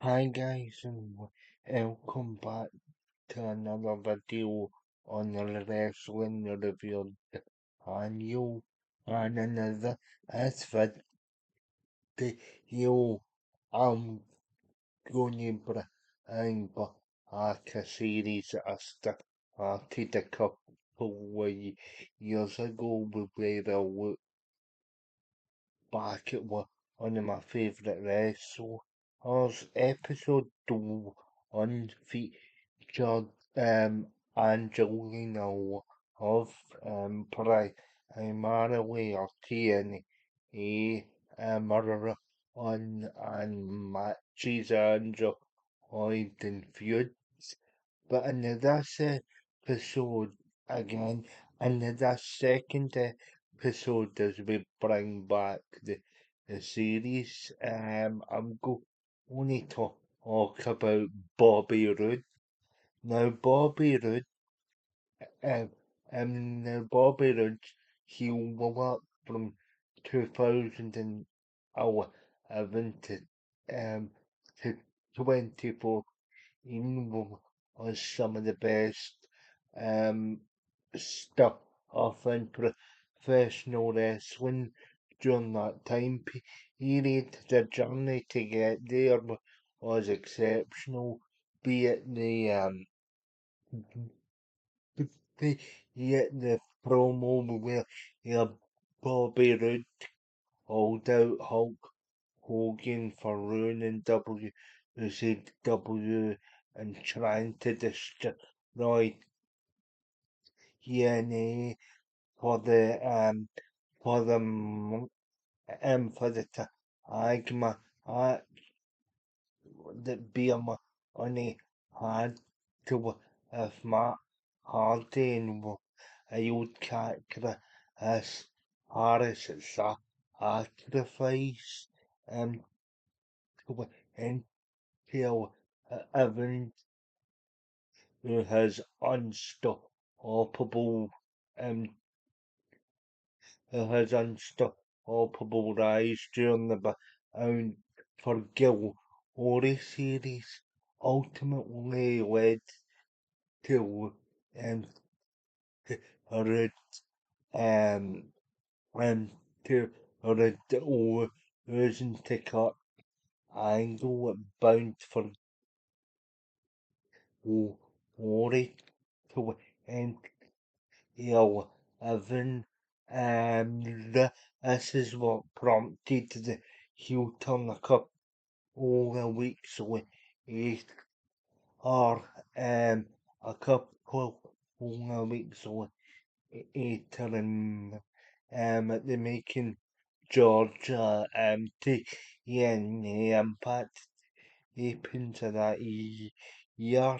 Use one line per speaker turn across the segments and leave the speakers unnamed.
Hi guys, and welcome back to another video on the wrestling review. And and another this video I'm going to bring back a series that I started a couple of years ago where I look back at one of my favourite wrestlers. Episode 1 featured Angelina of primarily or TNA murder on and matches enjoyed and feuds. But in this episode, again, in this second episode, as we bring back the series, I'm going to talk about Bobby Roode. Now, um, Bobby Roode, he worked from 2011 to 24 was some of the best um, stuff in professional wrestling during that time period. The journey to get there was exceptional, be it be it the promo where Bobby Roode called out Hulk Hogan for ruining WCW and trying to destroy TNA for the for the tag match that Beerma only had to if Matt Hardy and a old character as Harris sacrifice to entail Evans who has unstoppable um rise during the bound for Glory series ultimately led to Red um and to Red losing to cut Angle bound for Glory to entail Evan. This is what prompted the heel turn a couple of weeks away, or a couple of weeks later at the making Georgia TNA Impact happens of that year.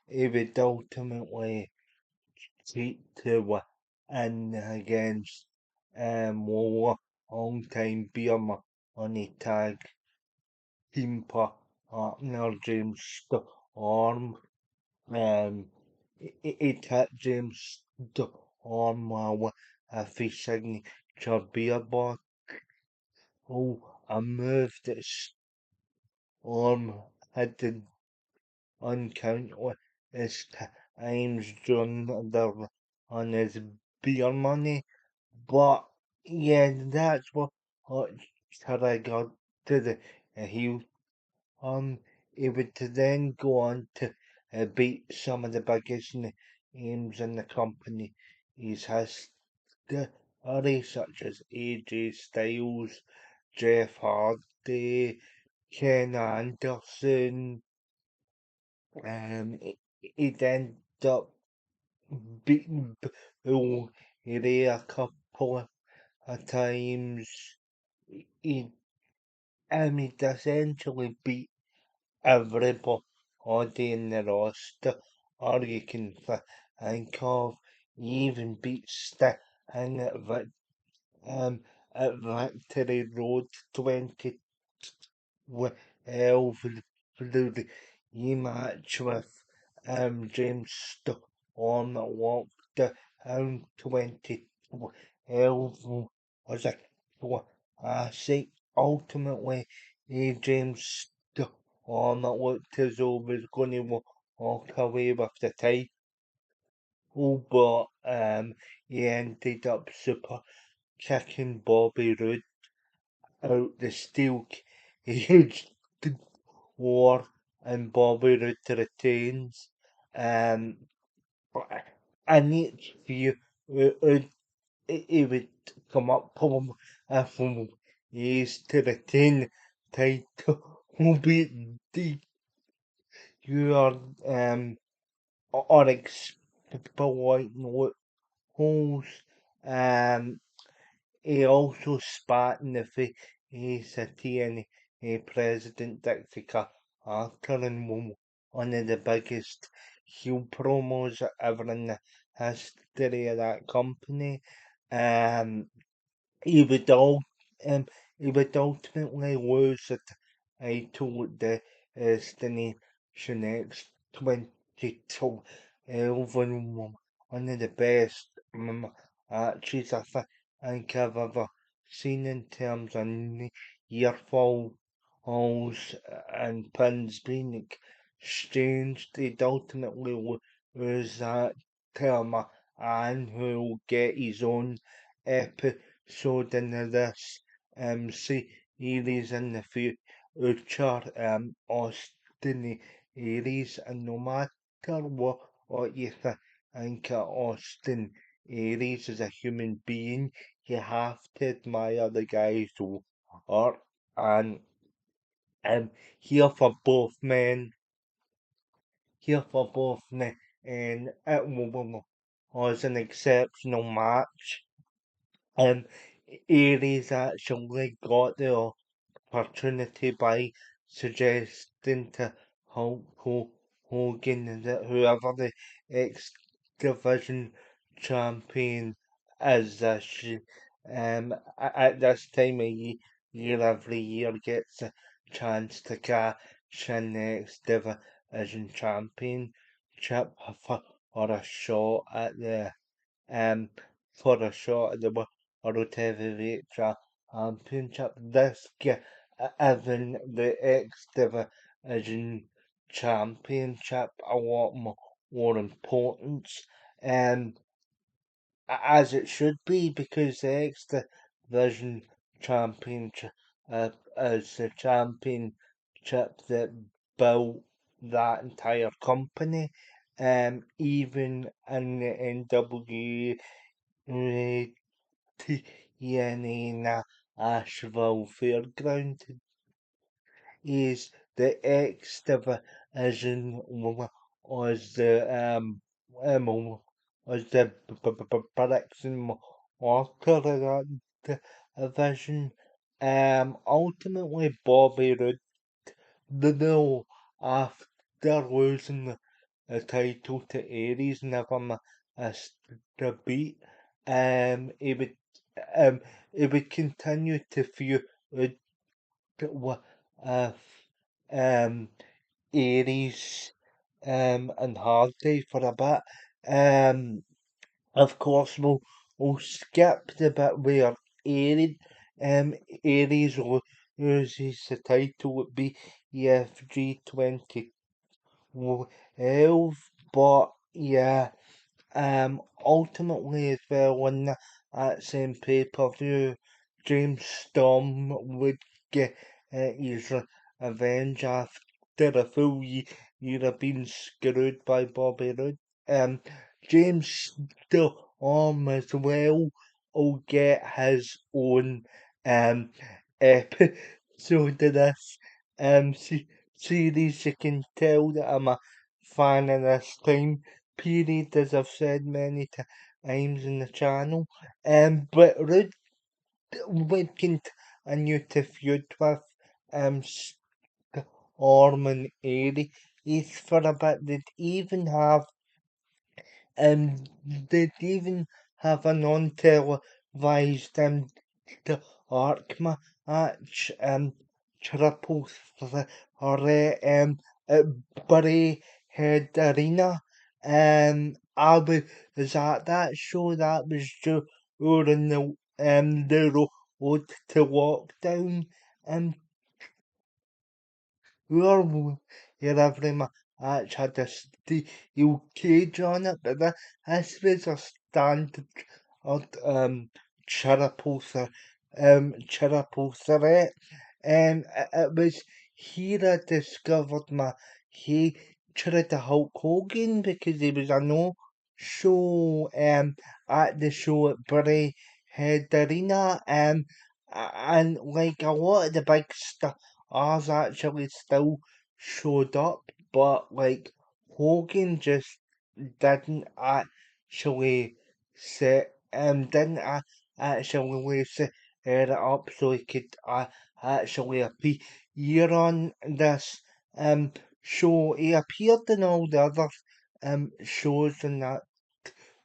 He would ultimately cheat to win against long time Beerma on a tag team partner James Storm. It hit James Storm with a face signature beer bottle. A move that Storm had done uncountless times during their on his beer money. But yeah, that's what I got to the heel. He would then go on to beat some of the biggest names in the company. He's history such as AJ Styles, Jeff Hardy, Ken Anderson. He'd end up beating Bill Ray a couple of times. He, he'd essentially beat everybody in the roster, or you can think of. He even beat Sting um, at Victory Road 2012 through the match with James Storm that walked down 2012 was a classic. Ultimately, James Storm that looked as though he was going to walk away with the title, but he ended up super kicking Bobby Roode out the steel cage war, and Bobby Roode retains. Um, but I need you. He would come up to him if he is to retain title. Will be the your unexploited loopholes. Um, he also spat in the face of TNA President Dixie Carter in one of the biggest heel promos ever in the history of that company. Um, he would all um, he would ultimately lose the title at the Destination X 2012 and one of the best matches think I've ever seen in terms of near falls and pins being exchanged. He'd ultimately lose that to a man who will get his own episode in this series in the future. Austin Aries, and no matter what you think of Austin Aries as a human being, you have to admire the guy's work. And here for both men, here for both men, and was an exceptional match. Um, Aries actually got the opportunity by suggesting to Hogan that whoever the X Division champion is at this time of year every year gets a chance to cash in the X Division championship for a shot at the um, for a shot at the World Heavyweight Championship. This given the X Division Championship a lot more importance, um, as it should be, because the X Division Championship is the championship that built that entire company. Even in the NWA TNA Asheville Fairground is the X Division was was the bricks and mortar of that division. Ultimately Bobby Roode, though, after losing the title to Aries, never missed a beat. He would um he would continue to feud with uh, um Aries and Hardy for a bit. Of course we'll skip the bit where Aries Aries loses the title at BFG 2012, but yeah. Ultimately, as well, on that same pay-per-view, James Storm would get his revenge after a full year of being screwed by Bobby Roode. James Storm as well will get his own um episode of this series. You can tell that I'm a fan of this time period, as I've said many times in the channel. But Rude would continue to feud with Storm and Airy. He's for a bit. They'd even have a non-televised the arc match triple threat at Bury Head Arena. I was at that show. That was during the road to lockdown. Well, yeah, every match had a steel cage on it, but this was a standard Charaposa, Charaposa, and it was here I discovered my hatred to Hulk Hogan because he was a no show at the show at Bury Head Arena and like a lot of the big stars actually still showed up, but like Hogan just didn't actually set didn't actually set it up so he could actually appear on this show. He appeared in all the other shows in that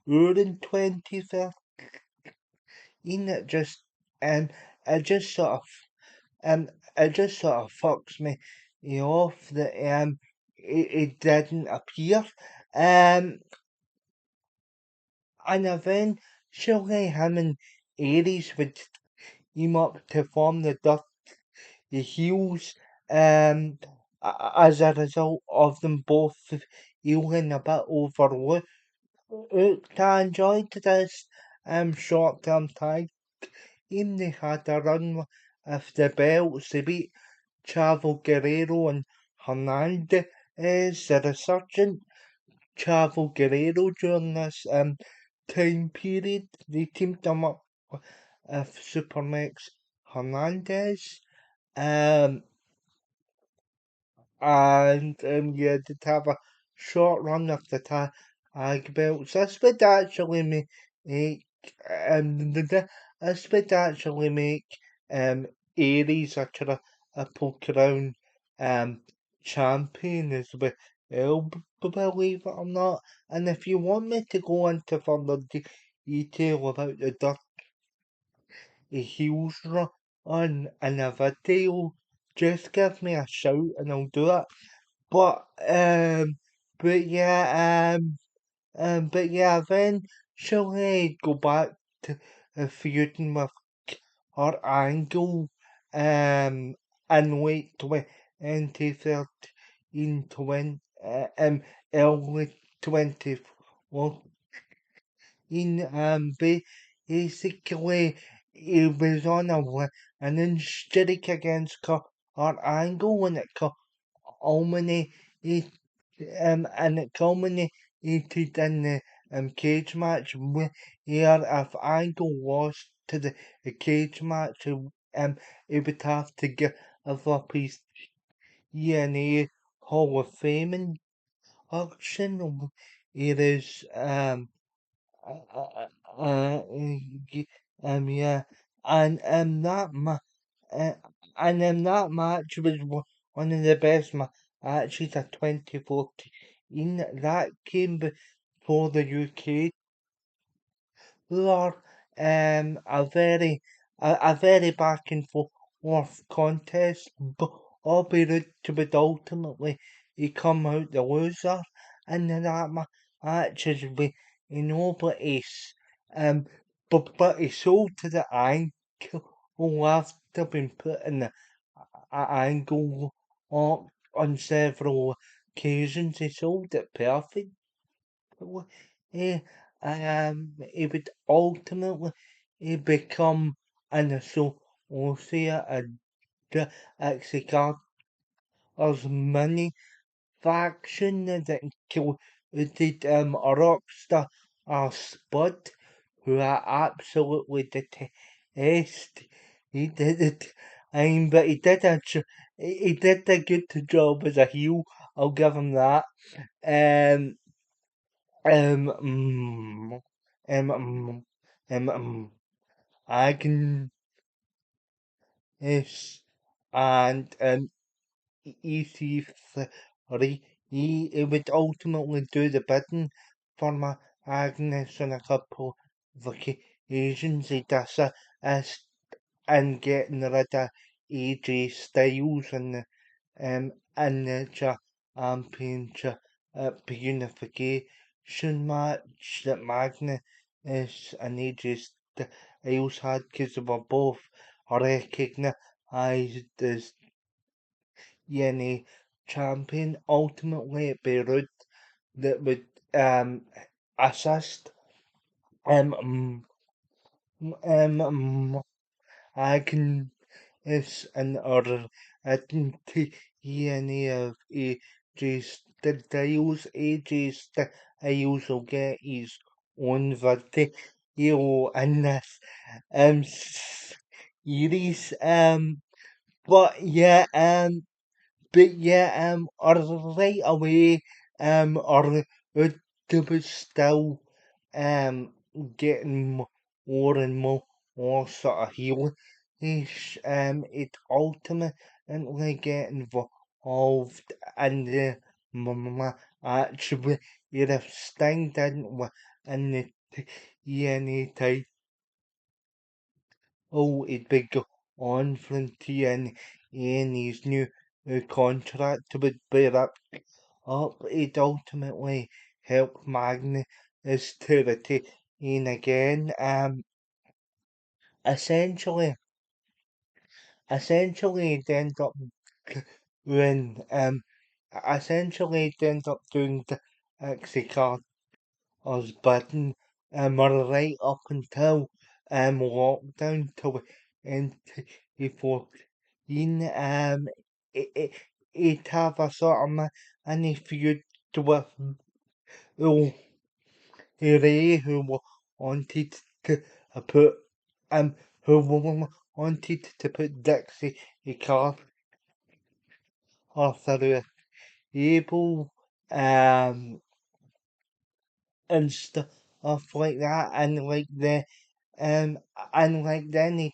tour in 2015. It just it just sort of um it just sort of fucks me off that it didn't appear. Um and eventually him and Aries would team up to form the heels as a result of them both feeling a bit overlooked. I enjoyed this short term tag team. They had a run with the belts. They beat Chavo Guerrero and Hernandez, the resurgent Chavo Guerrero during this time period. They teamed them up with Supermax Hernandez. Um, and yeah, did have a short run of the tag belts. This would actually make this would actually make Aries a triple crown um champion as well, believe it or not. And if you want me to go into further detail about the heels run in a video, just give me a shout and I'll do it. But but yeah, but yeah, eventually go back to feuding with her Angle, in late 2013 to win, early 2014. Basically, he was on an streak against her Angle when it culminated and it culminated in the cage match where if Angle lost to the cage match, he would have to give up his DNA Hall of Fame induction. It is uh, yeah, and uh, and that match was one of the best matches of 2014. That came before the UK tour. A very back and forth contest, but Bobby Roode would ultimately he come out the loser in that match as but but he sold to the ankle after being put in the ankle on several occasions. He sold it perfect. Eh, it would ultimately become an associate and executor's mini faction that included a rockstar Spud, who I absolutely detest. He did it, but he did a good job as a heel. I'll give him that. Um, um, mm, um, um, Agnes and EC3. He would ultimately do the bidding for my Agnes on a couple of occasions. He does it and getting rid of AJ Styles and the championship unification match that Magnus and AJ Styles had because they were both recognised as TNA champion. Ultimately, it'd be Roode that would um assist. Um, I can is in order to any of AJ's styles. AJ's styles will get his own video in this series. But yeah, or right away, or it was still, getting more and more sort of healing. It ultimately get involved in the match where if Sting didn't win in the TNA title, it'd be go on from TNA and his new contract would be wrapped up. It ultimately helped Magnus to retain again. Essentially, it ended up when essentially it ended up doing the Exicard as button right up until lockdown till into 14. It have a sort of any feud with who who wanted to put who wanted to put Dixie Carter through a table and stuff like that, and like the they need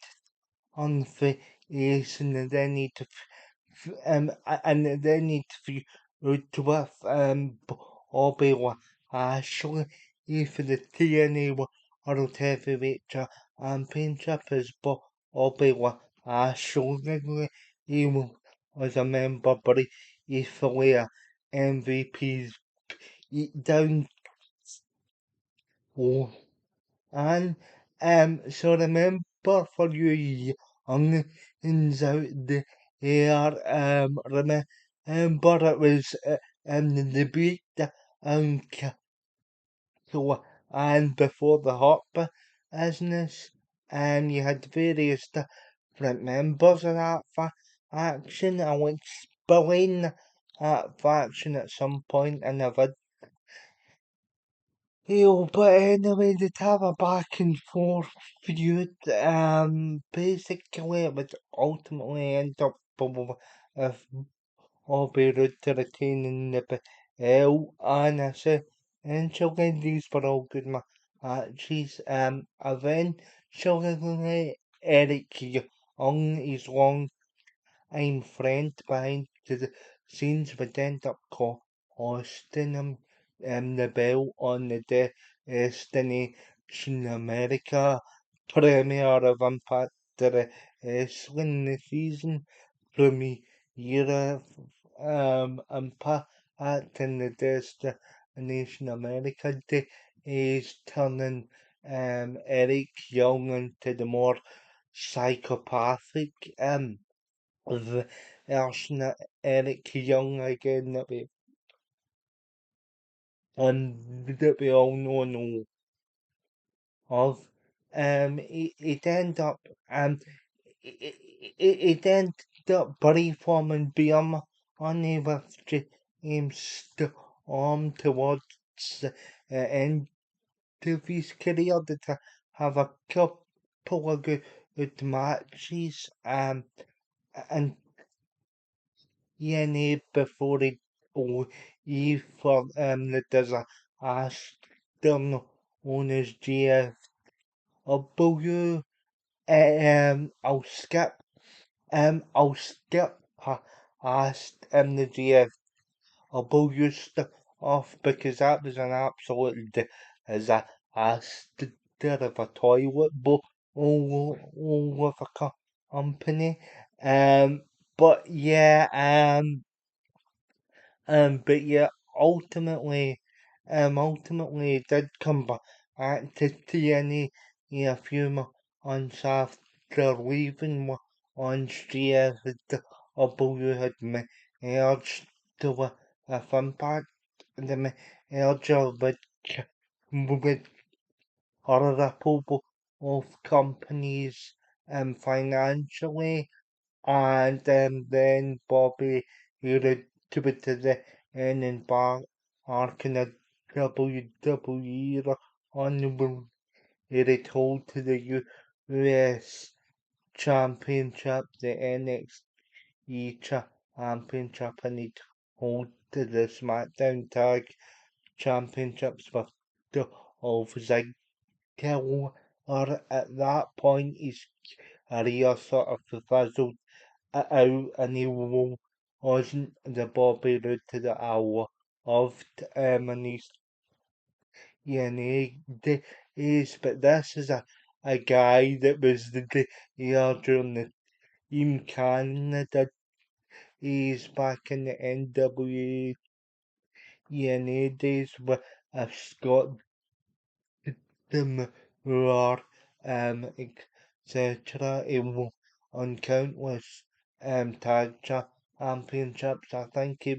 on face and they need to and they need to feud with Bobby Lashley for the TNA World Heavyweight Championship as Bobby Lashley. He was a member, but he's fully a MVP's down. Oh, and so remember for you youngins out there, remember it was the debate so and before the hot business, you had various different members of that faction. I will explain that faction at some point in the video. But anyway, they have a back and forth feud. Basically, it would ultimately end up with Bobby Roode retaining the belt, and I say, eventually these were all good matches. Eventually, Eric Young, his long I'm friend behind the scenes would end up costing him the belt on the Destination America premiere of Impact Wrestling. The season premiere Impact in the Destination America day is turning Eric Young into the more psychopathic version Eric Young again that we all know of. It ended up it ended up reforming Beyond only with James Storm towards the end of his career to have a couple of good matches and DNA before it or E for that there's a still known as GFW. I'll skip past the GFW stuff because that was an absolute as a stir of a toilet bowl all of a company. Um, but yeah, but yeah, ultimately, it did come back to TNA a few months after leaving once GFW had urged to impact the merger with or ripple of companies financially, and then Bobby attributed the ending back arcing the WWE on it told to the US Championship, the NXT Championship, and it hold to the SmackDown Tag Championships with the of Ziggler. Or at that point, his career sort of fizzled out, and he wasn't the Bobby Roode to the hour of and he's days, but this is a guy that was here during the Team Canada days back in the NWA days with Scott Moore, etc. On countless tag championships. I think he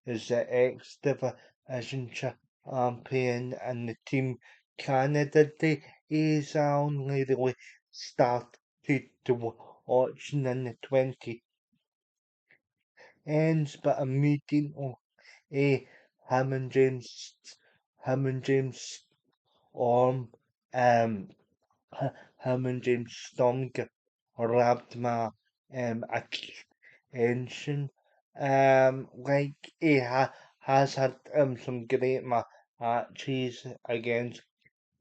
was the X Division champion and the Team Canada days. I only really started to watching in the 20 ends, but a meeting of a him and James Storm um him and James Storm grabbed my attention. Like he has had some great matches against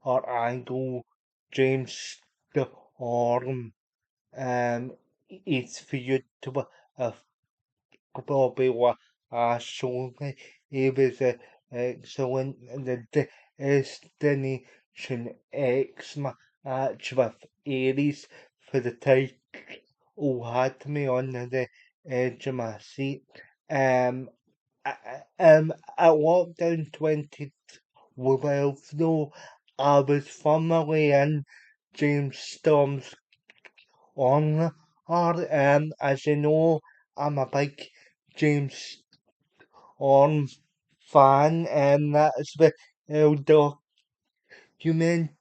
our Angle James Storm. It's for you to probably what surely he was excellent in the Destination X match with Aries for the title. Had me on the edge of my seat. At lockdown 2012, though, I was firmly in James Storm's on or as you know, I'm a big James Horn fan, and that's the document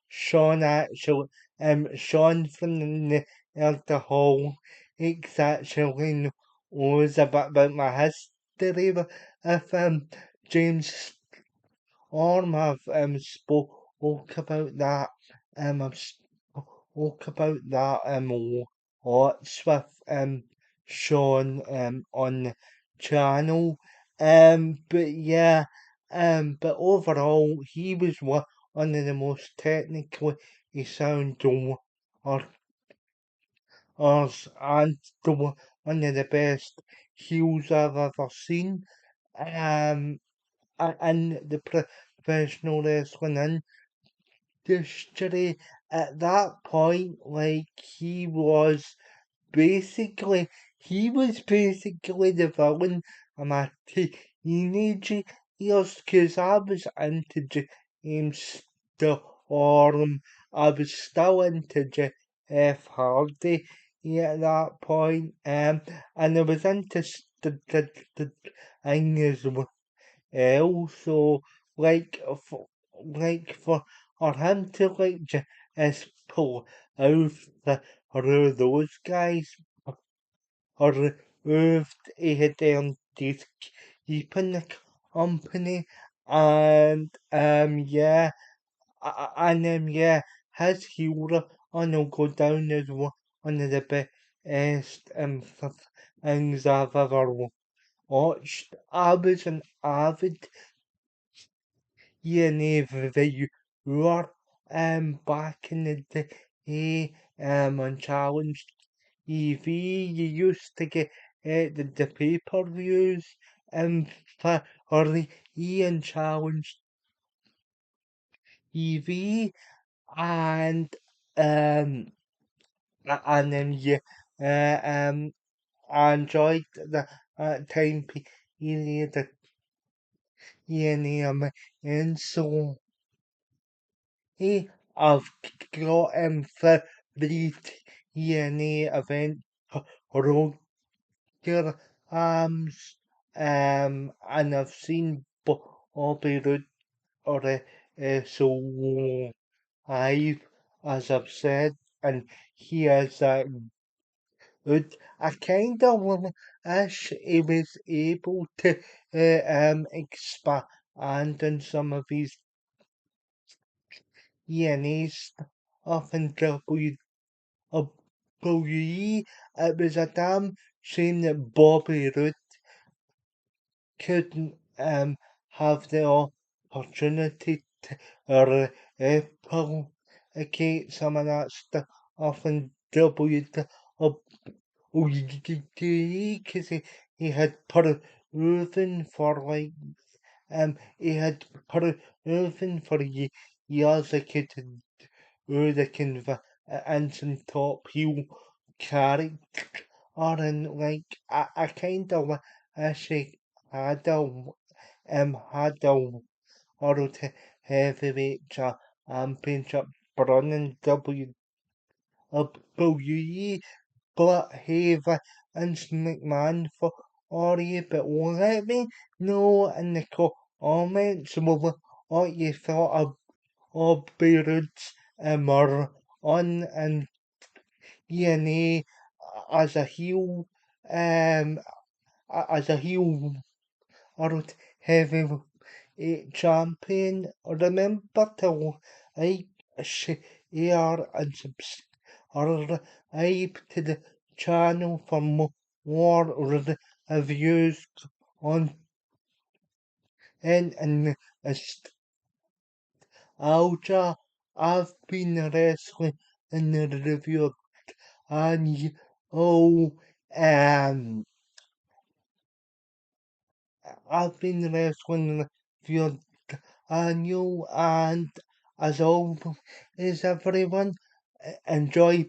Sean actually Sean from the alcohol actually knows a bit about my history with James Orm. I've spoke about that. I've spoke about that lots with Sean on the channel. But yeah, but overall he was one of the most technically sound or and one of the best heels I've ever seen. Um, in the professional wrestling industry at that point, like he was basically the villain of my teenage years, because I was into James Storm. I was still into Jeff Hardy, yeah, at that point, and I was into the thing as also, like for him to just pull out those guys or moved he had this keeping the company, and yeah, and yeah, his hero and will go down as one of the best things I've ever watched. I was an avid viewer back in the day on Challenge TV. You used to get the pay-per-views for or Ian Challenge TV, and and then yeah, I enjoyed the time period that Ian and so I've got favorite TNA event Roger Arms, and I've seen Bobby Roode already, so I've, as I've said, and he has that good. I kind of wish he was able to expand on some of his DNA stuff in WWE. It was a damn shame that Bobby Roode couldn't have the opportunity to replicate some of that stuff in WWE because he had proven for like he had proven for years he could do the convincing top heel character and like I kind of wish he had had a world heavyweight championship run in WWE, but hey, Vince McMahon for you, but let me know in the comments what you thought of Beirut's on and DNA as a heel, as a heel world heavyweight champion. Remember to like, share, and subscribe to the channel for more reviews on and nostalgia. I've been wrestling in the review and oh um I've been wrestling for annual and as always everyone enjoy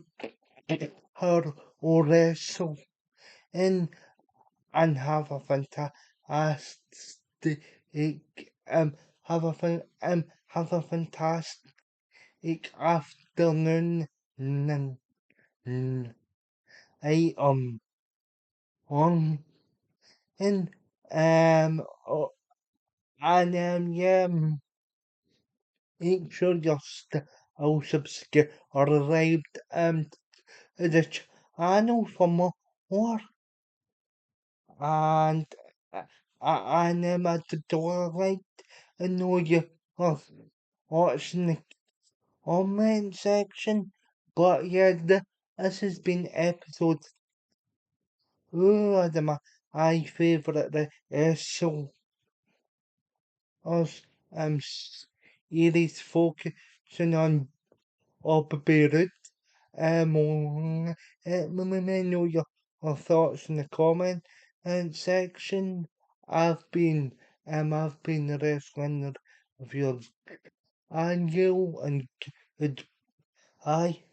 her wrestle in and have a fantastic have a have a fantastic afternoon. N- I on in oh, and yeah. Make sure you're still subscribed to the channel for more and I'd like to know you watching the comment section. But yeah, this has been episode 2 of my favourite show us series focusing on Beirut. Let me know your thoughts in the comment section. I've been wrestling with your annual and goodbye.